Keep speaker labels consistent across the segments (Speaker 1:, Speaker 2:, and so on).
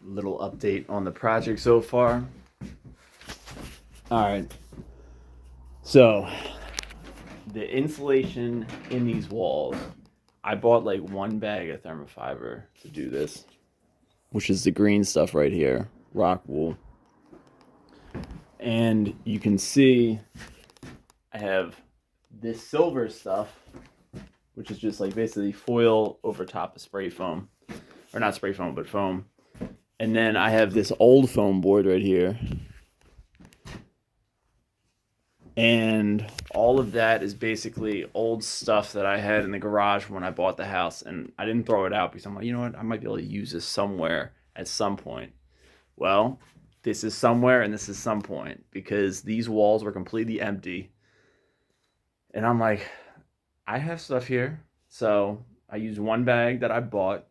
Speaker 1: Little update on the project so far. All right. So, the insulation in these walls, I bought like one bag of thermofiber to do this, which is the green stuff right here, rock wool. And you can see I have this silver stuff, which is just like basically foil over top of spray foam. Or not spray foam, but foam. And then I have this old foam board right here. And all of that is basically old stuff that I had in the garage when I bought the house. And I didn't throw it out because I'm like, you know what? I might be able to use this somewhere at some point. Well, this is somewhere and this is some point because these walls were completely empty. And I'm like, I have stuff here. So I used one bag that I bought.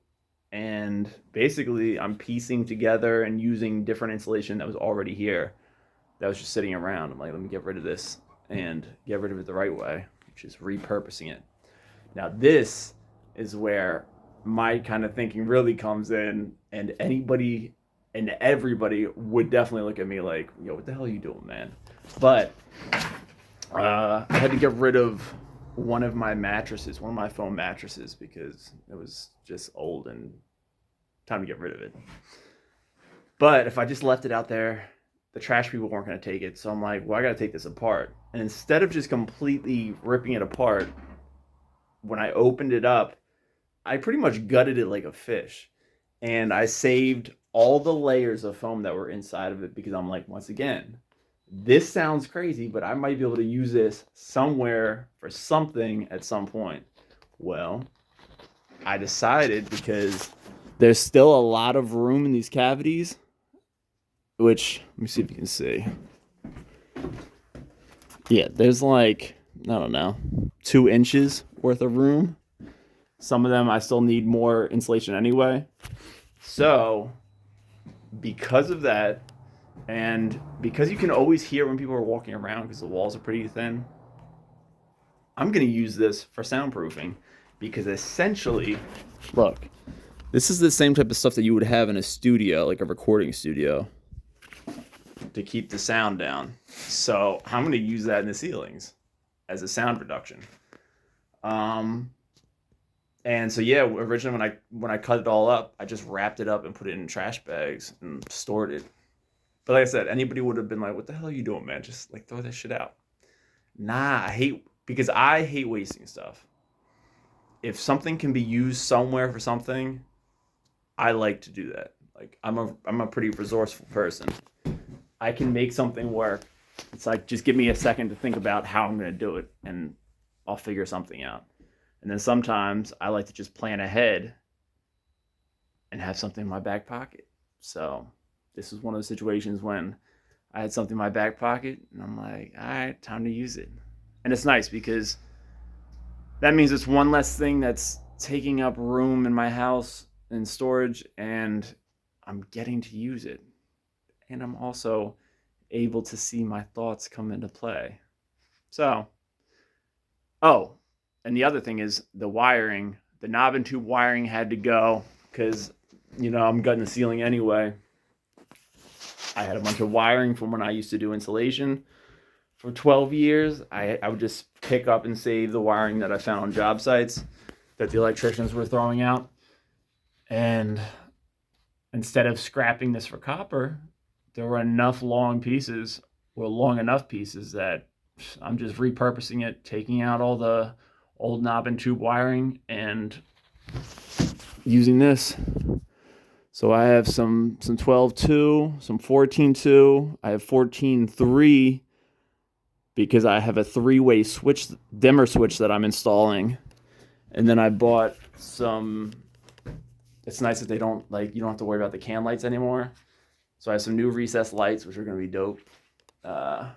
Speaker 1: And basically, I'm piecing together and using different insulation that was already here that was just sitting around. I'm like, let me get rid of this and get rid of it the right way, which is repurposing it. Now, this is where my kind of thinking really comes in, and anybody and everybody would definitely look at me like, yo, what the hell are you doing, man? But I had to get rid of one of my mattresses, one of my foam mattresses, because it was just old and time to get rid of it. But if I just left it out there, the trash people weren't going to take it. So I'm like, well, I got to take this apart. And instead of just completely ripping it apart, when I opened it up, I pretty much gutted it like a fish. And I saved all the layers of foam that were inside of it because I'm like, once again, this sounds crazy, but I might be able to use this somewhere for something at some point. Well, I decided because there's still a lot of room in these cavities, which, let me see if you can see. Yeah, there's like, I don't know, 2 inches worth of room. Some of them I still need more insulation anyway. So, because of that, and because you can always hear when people are walking around because the walls are pretty thin, I'm going to use this for soundproofing because essentially, look, this is the same type of stuff that you would have in a studio, like a recording studio, to keep the sound down. So I'm going to use that in the ceilings as a sound reduction. And so yeah, originally when I cut it all up, I just wrapped it up and put it in trash bags and stored it. But like I said, anybody would have been like, "What the hell are you doing, man? Just like throw that shit out." Nah, I hate wasting stuff. If something can be used somewhere for something, I like to do that. Like I'm a pretty resourceful person. I can make something work. It's like just give me a second to think about how I'm going to do it and I'll figure something out. And then sometimes I like to just plan ahead and have something in my back pocket. So this is one of those situations when I had something in my back pocket and I'm like, all right, time to use it. And it's nice because that means it's one less thing that's taking up room in my house in storage and I'm getting to use it. And I'm also able to see my thoughts come into play. So, oh, and the other thing is the wiring, the knob and tube wiring had to go because, I'm gutting the ceiling anyway. I had a bunch of wiring from when I used to do insulation for 12 years. I would just pick up and save the wiring that I found on job sites that the electricians were throwing out. And instead of scrapping this for copper, there were long enough pieces that I'm just repurposing it, taking out all the old knob and tube wiring and using this. So I have some 12.2, some 14.2. I have 14.3 because I have a 3-way switch, dimmer switch that I'm installing. And then I bought some, it's nice that you don't have to worry about the can lights anymore. So I have some new recessed lights, which are going to be dope. Yeah,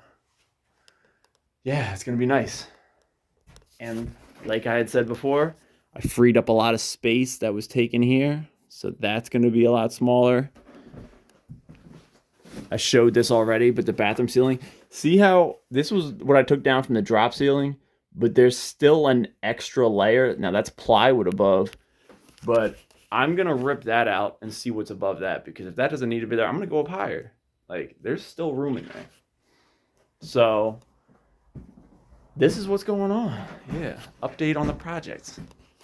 Speaker 1: it's going to be nice. And like I had said before, I freed up a lot of space that was taken here. So that's going to be a lot smaller. I showed this already, but the bathroom ceiling. See how this was what I took down from the drop ceiling? But there's still an extra layer. Now that's plywood above. But I'm gonna rip that out and see what's above that, because if that doesn't need to be there, I'm gonna go up higher. Like, there's still room in there. So this is what's going on. Yeah, update on the projects.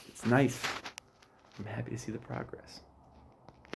Speaker 1: It's nice. I'm happy to see the progress.